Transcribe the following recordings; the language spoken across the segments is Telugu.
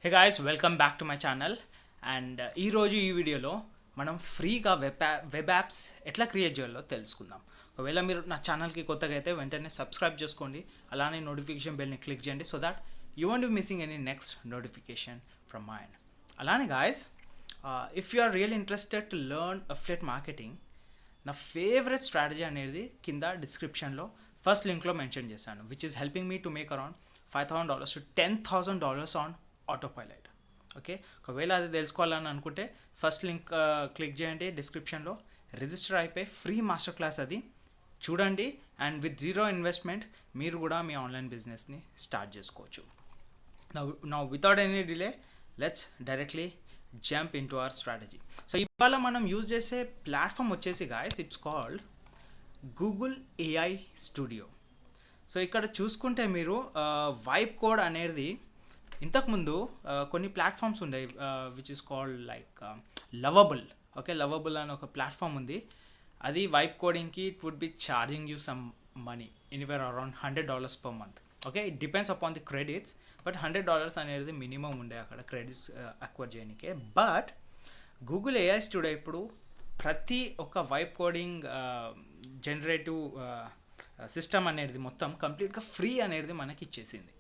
Hey guys, welcome back to my channel. And ఈరోజు ఈ వీడియోలో మనం ఫ్రీగా వెబ్ యాప్స్ ఎట్లా క్రియేట్ చేయాలో తెలుసుకుందాం. ఒకవేళ మీరు నా ఛానల్కి కొత్తగా అయితే వెంటనే సబ్స్క్రైబ్ చేసుకోండి, అలానే నోటిఫికేషన్ బెల్ని క్లిక్ చేయండి so that you won't be missing any next notification from mind. అలానే guys, if you are real interested to learn affiliate marketing, నా ఫేవరెట్ స్ట్రాటజీ అనేది కింద డిస్క్రిప్షన్లో ఫస్ట్ లింక్లో మెన్షన్ చేశాను, which is helping me to make around $5,000 to $10,000 on autopilot. Okay, ఒకవేళ అది తెలుసుకోవాలని అనుకుంటే ఫస్ట్ లింక్ క్లిక్ చేయండి డిస్క్రిప్షన్లో, రిజిస్టర్ అయిపోయి ఫ్రీ మాస్టర్ క్లాస్ అది చూడండి. అండ్ విత్ జీరో ఇన్వెస్ట్మెంట్ మీరు కూడా మీ ఆన్లైన్ బిజినెస్ని స్టార్ట్ చేసుకోవచ్చు. Now without any delay let's directly jump in to our strategy. So ఇవాళ మనం యూజ్ చేసే ప్లాట్ఫామ్ వచ్చేసి guys, it's called Google AI studio. So ఇక్కడ చూసుకుంటే మీరు వైబ్ కోడ్ అనేది ఇంతకుముందు కొన్ని ప్లాట్ఫామ్స్ ఉన్నాయి, which is called like lovable. Okay, lovable అని ఒక ప్లాట్ఫామ్ ఉంది. అది వైబ్ కోడింగ్కి it would be charging you some money anywhere around $100 per month. Okay, it depends upon the credits, but $100 అనేది మినిమం ఉండే అక్కడ క్రెడిట్స్ అక్వైర్ చేయడానికి. బట్ గూగుల్ ఏఐ స్టూడియో ఇప్పుడు ప్రతి ఒక్క వైబ్ కోడింగ్ జనరేటివ్ సిస్టమ్ అనేది మొత్తం కంప్లీట్గా ఫ్రీ అనేది మనకి ఇచ్చేసింది.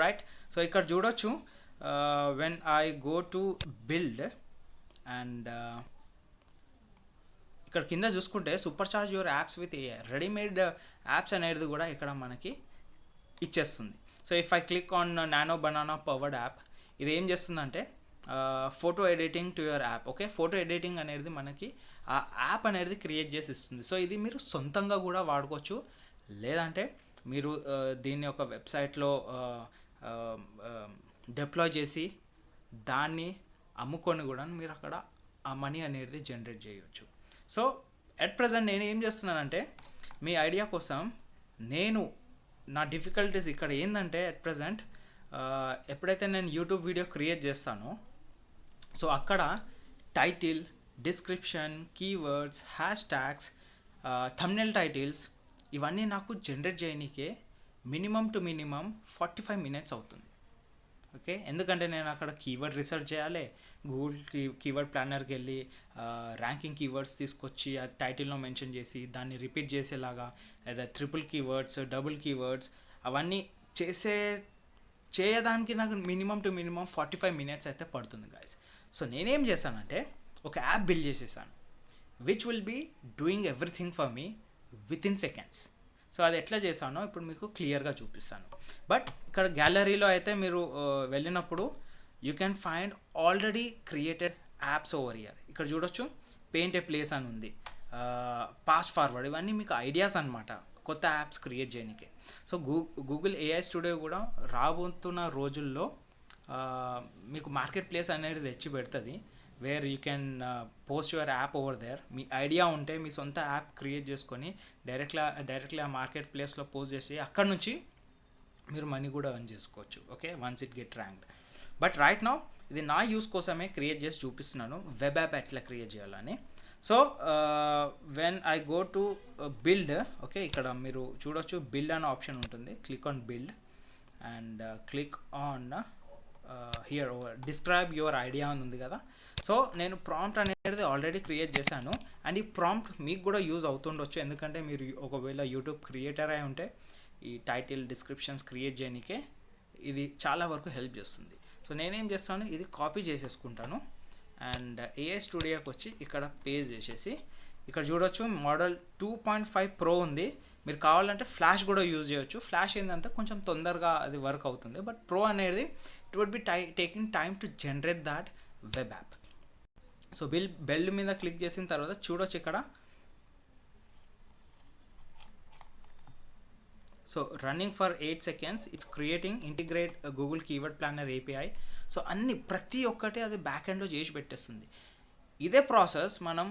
రైట్, సో ఇక్కడ చూడొచ్చు, when I go to build and ఇక్కడ కింద చూసుకుంటే super charge your apps with AI, readymade apps అనేది కూడా ఇక్కడ మనకి ఇచ్చేస్తుంది. So if I click on nano banana powered app, ఇది ఏం చేస్తుందంటే photo editing to your app. Okay, photo editing అనేది మనకి ఆ యాప్ అనేది క్రియేట్ చేసి ఇస్తుంది. సో ఇది మీరు సొంతంగా కూడా వాడుకోవచ్చు, లేదంటే మీరు దీన్ని ఒక వెబ్సైట్లో డిప్లాయ్ చేసి దాన్ని అమ్ముకొని కూడా మీరు అక్కడ ఆ మనీ అనేది జనరేట్ చేయవచ్చు. సో అట్ ప్రజెంట్ నేను ఏం చేస్తున్నానంటే, మీ ఐడియా కోసం నేను నా డిఫికల్టీస్ ఇక్కడ ఏంటంటే, అట్ ప్రజెంట్ ఎప్పుడైతే నేను యూట్యూబ్ వీడియో క్రియేట్ చేస్తానో, సో అక్కడ title, description, keywords, hash tags, thumbnail titles ఇవన్నీ నాకు జనరేట్ చేయడానికే మినిమం టు మినిమం 45 minutes అవుతుంది. ఓకే, ఎందుకంటే నేను అక్కడ కీవర్డ్ రీసెర్చ్ చేయాలి, గూగుల్ కీవర్డ్ ప్లానర్కి వెళ్ళి ర్యాంకింగ్ కీవర్డ్స్ తీసుకొచ్చి ఆ టైటిల్లో మెన్షన్ చేసి దాన్ని రిపీట్ చేసేలాగా, లేదా ట్రిపుల్ కీవర్డ్స్, డబుల్ కీవర్డ్స్ అవన్నీ చేయడానికి నాకు మినిమం టు మినిమం 45 minutes అయితే పడుతుంది గాయస్. సో నేనేం చేశానంటే ఒక యాప్ బిల్డ్ చేసేసాను, which will be doing everything for me within seconds. So అది ఎట్లా చేశానో ఇప్పుడు మీకు క్లియర్గా చూపిస్తాను. బట్ ఇక్కడ గ్యాలరీలో అయితే మీరు వెళ్ళినప్పుడు you can find already created apps over year. ఇక్కడ చూడొచ్చు, పెయింట్ ఏ ప్లేస్ అని ఉంది, పాస్ట్ ఫార్వర్డ్, ఇవన్నీ మీకు ఐడియాస్ అనమాట కొత్త యాప్స్ క్రియేట్ చేయడానికి. సో గూగుల్ ఏఐ స్టూడియో కూడా రాబోతున్న రోజుల్లో మీకు మార్కెట్ ప్లేస్ అనేది తెచ్చి పెడుతుంది, where you can post your app over there. మీ ఐడియా ఉంటే మీ సొంత యాప్ క్రియేట్ చేసుకొని డైరెక్ట్లీ ఆ మార్కెట్ ప్లేస్లో పోస్ట్ చేసి అక్కడ నుంచి మీరు మనీ కూడా ఎర్న్ చేసుకోవచ్చు. Okay, once it get ranked. But right now ఇది నా యూస్ కోసమే క్రియేట్ చేసి చూపిస్తున్నాను, వెబ్ యాప్ ఎట్లా క్రియేట్ చేయాలని. So when I go to build, okay ఇక్కడ మీరు చూడొచ్చు బిల్డ్ అనే ఆప్షన్ ఉంటుంది. Click on build and click on here describe your idea అని ఉంది కదా. సో నేను ప్రాంప్ట్ అనేది ఆల్రెడీ క్రియేట్ చేశాను, అండ్ ఈ ప్రాంప్ట్ మీకు కూడా యూజ్ అవుతుండొచ్చు, ఎందుకంటే మీరు ఒకవేళ యూట్యూబ్ క్రియేటర్ అయి ఉంటే ఈ టైటిల్, డిస్క్రిప్షన్స్ క్రియేట్ చేయడానికే ఇది చాలా వరకు హెల్ప్ చేస్తుంది. సో నేనేం చేస్తాను, ఇది కాపీ చేసేసుకుంటాను అండ్ ఏఐ స్టూడియోకి వచ్చి ఇక్కడ పేజ్ చేసేసి, ఇక్కడ చూడొచ్చు మోడల్ 2.5 Pro ఉంది. మీరు కావాలంటే ఫ్లాష్ కూడా యూజ్ చేయొచ్చు. ఫ్లాష్ ఏంటంటే కొంచెం తొందరగా అది వర్క్ అవుతుంది, బట్ ప్రో అనేది it would be taking time to generate that web app. So bell మీద క్లిక్ చేసిన తర్వాత చూడొచ్చు ఇక్కడ, so running for 8 seconds, it's creating integrate Google keyword planner API. So అన్ని ప్రతి ఒక్కటి అది బ్యాక్ ఎండ్లో చేసి పెట్టేస్తుంది. ఇదే ప్రాసెస్ మనం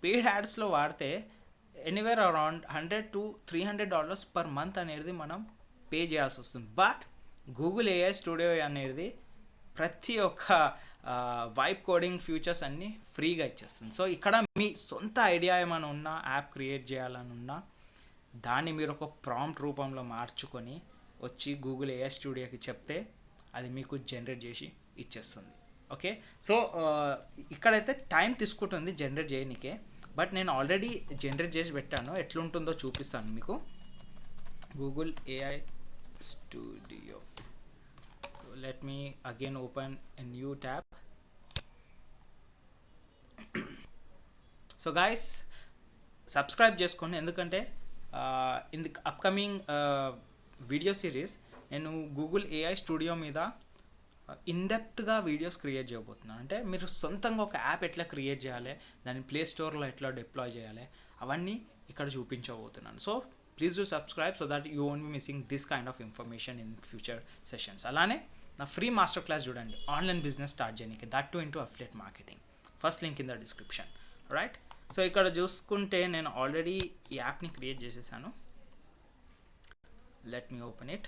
పెయిడ్ యాడ్స్లో వాడితే anywhere around $100 to $300 per month అనేది మనం పే చేయాల్సి వస్తుంది. బట్ గూగుల్ ఏఐ స్టూడియో అనేది ప్రతి ఒక్క వైబ్ కోడింగ్ ఫ్యూచర్స్ అన్నీ ఫ్రీగా ఇచ్చేస్తుంది. సో ఇక్కడ మీ సొంత ఐడియా ఏమైనా ఉన్నా, యాప్ క్రియేట్ చేయాలని ఉన్నా, దాన్ని మీరు ఒక ప్రాంప్ట్ రూపంలో మార్చుకొని వచ్చి గూగుల్ ఏఐ స్టూడియోకి చెప్తే అది మీకు జనరేట్ చేసి ఇచ్చేస్తుంది. ఓకే, సో ఇక్కడైతే టైం తీసుకుంటుంది జనరేట్ చేయడానికే, బట్ నేను ఆల్రెడీ జనరేట్ చేసి పెట్టాను, ఎట్లుంటుందో చూపిస్తాను మీకు. Google AI studio. So let me again open a new tab. So guys, subscribe చేసుకోండి, ఎందుకంటే in the upcoming video series నేను గూగుల్ ఏఐ స్టూడియో మీద ఇన్డెప్త్గా వీడియోస్ క్రియేట్ చేయబోతున్నాను. అంటే మీరు సొంతంగా ఒక యాప్ ఎట్లా క్రియేట్ చేయాలి, దాన్ని ప్లే స్టోర్లో ఎట్లా డిప్లాయ్ చేయాలి, అవన్నీ ఇక్కడ చూపించబోతున్నాను. So please do subscribe so that you won't be missing this kind of information in future sessions. అలానే నా ఫ్రీ మాస్టర్ క్లాస్ చూడండి, ఆన్లైన్ బిజినెస్ స్టార్ట్ చేయడానికి, that to into affiliate marketing. First link in the description, right? So ఇక్కడ చూసుకుంటే నేను ఆల్రెడీ ఈ యాప్ని క్రియేట్ చేసేసాను. Let me open it.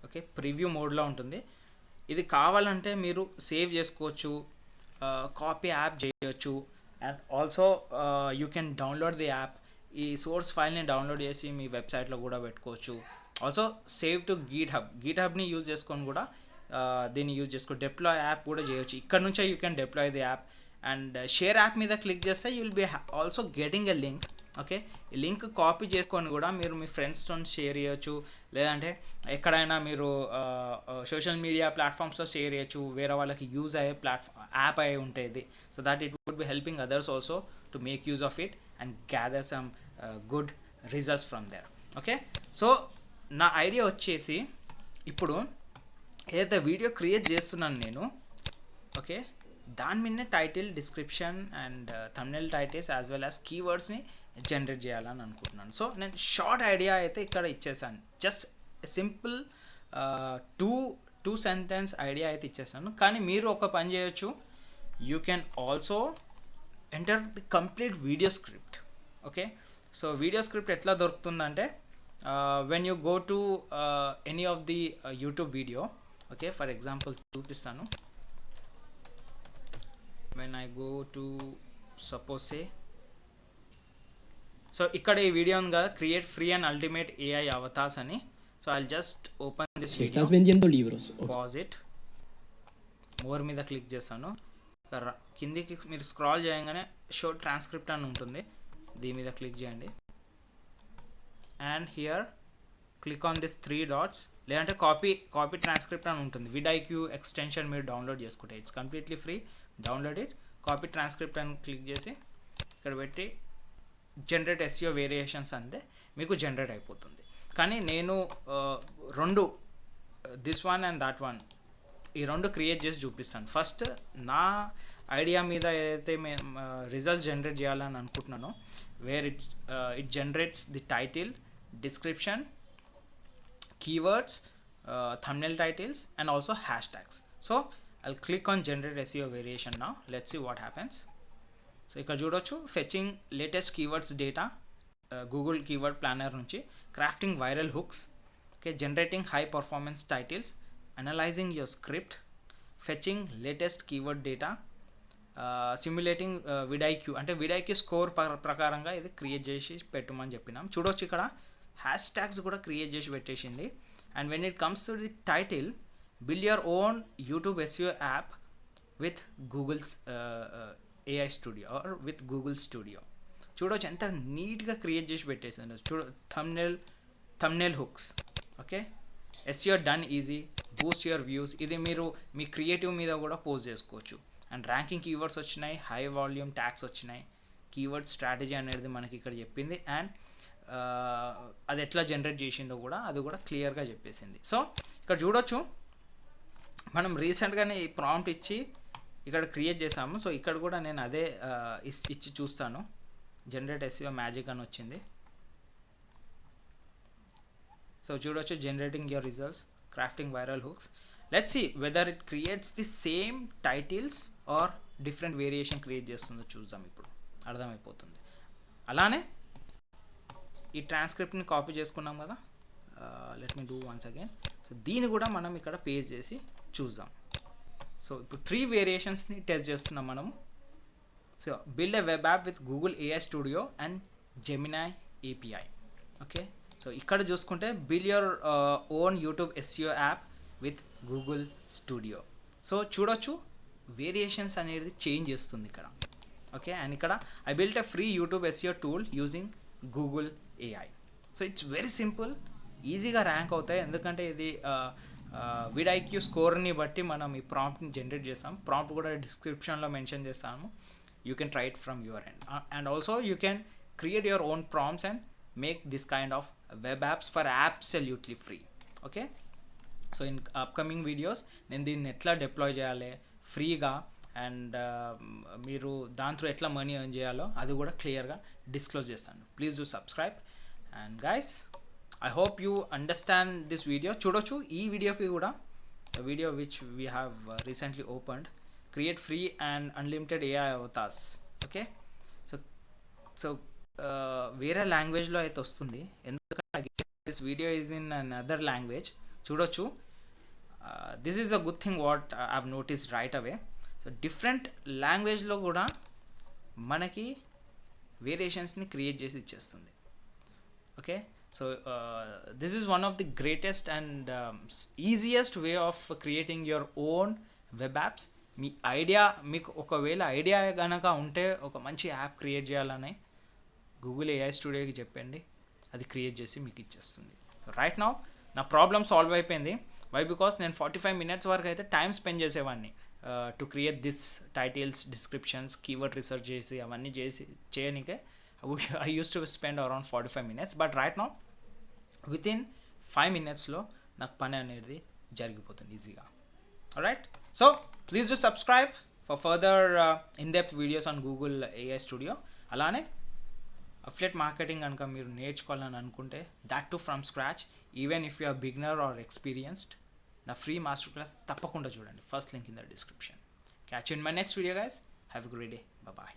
Okay, preview మోడ్లో ఉంటుంది. ఇది కావాలంటే మీరు సేవ్ చేసుకోవచ్చు, కాపీ యాప్ చేయొచ్చు, and also you can download the app. ఈ సోర్స్ ఫైల్ని డౌన్లోడ్ చేసి మీ వెబ్సైట్లో కూడా పెట్టుకోవచ్చు. ఆల్సో సేవ్ టు గీట్ హబ్ని యూజ్ చేసుకొని కూడా దీన్ని యూజ్ చేసుకో. డిప్లాయ్ యాప్ కూడా చేయొచ్చు, ఇక్కడ నుంచే you can deploy the app. And share app మీద క్లిక్ చేస్తే you will be also getting a link. Okay, ఈ లింక్ కాపీ చేసుకొని కూడా మీరు మీ ఫ్రెండ్స్తో షేర్ చేయొచ్చు, లేదంటే ఎక్కడైనా మీరు సోషల్ మీడియా ప్లాట్ఫామ్స్లో షేర్ చేయొచ్చు, వేరే వాళ్ళకి యూజ్ అయ్యే యాప్ అయి ఉంటుంది. So that it would be helping others also to make use of it and gather some good results from there. Okay, so నా ఐడియా వచ్చేసి ఇప్పుడు ఏదైతే వీడియో క్రియేట్ చేస్తున్నాను నేను, ఓకే, దాని మీదనే title, description and thumbnail titles as well as కీవర్డ్స్ని జనరేట్ చేయాలని అనుకుంటున్నాను. సో నేను షార్ట్ ఐడియా అయితే ఇక్కడ ఇచ్చేసాను, just simple two sentence idea అయితే ఇచ్చేసాను. కానీ మీరు ఒక పని చేయొచ్చు, you can also enter the complete video script. Okay, so video script ఎట్లా దొరుకుతుందంటే when you go to any of the YouTube video. Okay, for example చూపిస్తాను. when I go to suppose say, so ఇక్కడ ఈ వీడియో ఉంది కదా, create free and ultimate AI avatars అని. So I'll just open this video. estás vendiendo libros, pause it. More మీద క్లిక్ చేస్తాను. కిందికి మీరు స్క్రాల్ చేయగానే షో ట్రాన్స్క్రిప్ట్ అని ఉంటుంది, దీని మీద క్లిక్ చేయండి. And here click on this 3 dots, లేదంటే కాపీ ట్రాన్స్క్రిప్ట్ అని ఉంటుంది. విడ్ఐక్యూ ఎక్స్టెన్షన్ మీరు డౌన్లోడ్ చేసుకుంటే it's completely free. Download it, copy transcript అని క్లిక్ చేసి ఇక్కడ పెట్టి జనరేట్ ఎస్ఈఓ వేరియేషన్స్ అంతే మీకు జనరేట్ అయిపోతుంది. కానీ నేను రెండు, this one and that one, ఈ రెండు క్రియేట్ చేసి చూపిస్తాను. ఫస్ట్ నా ఐడియా మీద ఏదైతే మేము రిజల్ట్స్ జనరేట్ చేయాలని అనుకుంటున్నానో, where it generates the title, description, keywords, thumbnail titles, and also hashtags. So I'll click on generate SEO variation now. Let's see what happens. So ఇక్కడ చూడొచ్చు, fetching latest keywords data, Google keyword planner నుంచి, crafting viral hooks, okay, generating high performance titles, analyzing your script, fetching latest keyword data, simulating VidIQ, అంటే విడ్ఐక్యూ స్కోర్ ప్రకారంగా ఇది క్రియేట్ చేసి పెట్టమని చెప్పినాం. చూడొచ్చు ఇక్కడ హ్యాష్ ట్యాగ్స్ కూడా క్రియేట్ చేసి పెట్టేసింది. And when it comes to the title, build your own YouTube SEO app with Google's AI studio or with Google studio. చూడవచ్చు ఎంత నీట్గా క్రియేట్ చేసి పెట్టేసింది. Thumbnail hooks, okay, SEO done easy, boost your views. ఇది మీరు మీ క్రియేటివ్ మీద కూడా పోస్ట్ చేసుకోవచ్చు. అండ్ ర్యాంకింగ్ కీవర్డ్స్ వచ్చినాయి, హై వాల్యూమ్ ట్యాగ్స్ వచ్చినాయి, కీవర్డ్ స్ట్రాటజీ అనేది మనకి ఇక్కడ చెప్పింది. అండ్ అది ఎట్లా జనరేట్ చేసిందో కూడా అది కూడా క్లియర్గా చెప్పేసింది. సో ఇక్కడ చూడొచ్చు, మనం రీసెంట్గానే ఈ ప్రాంప్ట్ ఇచ్చి ఇక్కడ క్రియేట్ చేసాము. సో ఇక్కడ కూడా నేను అదే ఇచ్చి చూస్తాను. జనరేట్ ఎస్ఈఓ మ్యాజిక్ అని వచ్చింది. సో చూడొచ్చు, generating your results, crafting viral hooks. Let's see whether it creates the same titles or different variation create చేస్తుందో చూద్దాం. ఇప్పుడు అర్థమైపోతుంది. అలానే ఈ ట్రాన్స్క్రిప్ట్ని కాపీ చేసుకున్నాం కదా, let me do once again. So దీన్ని కూడా మనం ఇక్కడ పేస్ట్ చేసి చూద్దాం. సో ఇప్పుడు 3 వేరియేషన్స్ని టెస్ట్ చేస్తున్నాం మనము. So build a web app with Google AI studio and Gemini API. Okay, so ఇక్కడ చూసుకుంటే build your own YouTube SEO app with Google studio. So చూడొచ్చు వేరియేషన్స్ అనేది చేంజ్ చేస్తుంది ఇక్కడ. ఓకే, అండ్ ఇక్కడ I built a free YouTube SEO tool using Google AI. So it's very simple, ఈజీగా ర్యాంక్ అవుతాయి. ఎందుకంటే ఇది విడ్ఐక్యూ స్కోర్ని బట్టి మనం ఈ ప్రాంప్ట్ని జనరేట్ చేస్తాం. ప్రాంప్ట్ కూడా డిస్క్రిప్షన్లో మెన్షన్ చేస్తాము. You can try it from your end. And also you can create your own prompts and make this kind of web apps for absolutely free. Okay, so in upcoming videos నేను దీన్ని ఎట్లా డిప్లాయ్ చేయాలి ఫ్రీగా అండ్ మీరు దాని త్రూ ఎట్లా మనీ ఎర్న్ చేయాలో అది కూడా క్లియర్గా డిస్క్లోజ్ చేస్తాను. Please do subscribe. And guys, I hope you understand this video. చూడొచ్చు ఈ వీడియోకి కూడా video which we have recently opened, create free and unlimited AI avatars. Okay, so so వేరే లాంగ్వేజ్లో అయితే వస్తుంది, ఎందుకంటే this video is in an other language. చూడొచ్చు, this is a good thing what I have noticed right away. So different లాంగ్వేజ్లో కూడా మనకి వేరియేషన్స్ని క్రియేట్ చేసి ఇచ్చేస్తుంది. Okay, so this is one of the greatest and easiest way of creating your own web apps. Me idea, మీకు ఒకవేళ ఐడియా కనుక ఉంటే ఒక మంచి యాప్ క్రియేట్ చేయాలని గూగుల్ ఏఐ స్టూడియోకి చెప్పండి, అది క్రియేట్ చేసి మీకు ఇచ్చేస్తుంది. సో రైట్ నౌ నా ప్రాబ్లమ్ సాల్వ్ అయిపోయింది. వై? బికాస్ నేను 45 minutes వరకు అయితే టైం స్పెండ్ చేసేవాడిని to create this titles, descriptions, keyword research చేసి అవన్నీ చేయనికే I used to spend around 45 minutes, but right now within 5 minutesలో నాకు పని అనేది జరిగిపోతుంది ఈజీగా. Alright, so please do subscribe for further in depth videos on Google AI studio. అలానే అఫిలియేట్ మార్కెటింగ్ కనుక మీరు నేర్చుకోవాలని అనుకుంటే, that to from scratch, even if you are beginner or experienced, నా ఫ్రీ మాస్టర్ క్లాస్ తప్పకుండా చూడండి. First link in the description. Catch you in my next video guys. Have a great day. Bye.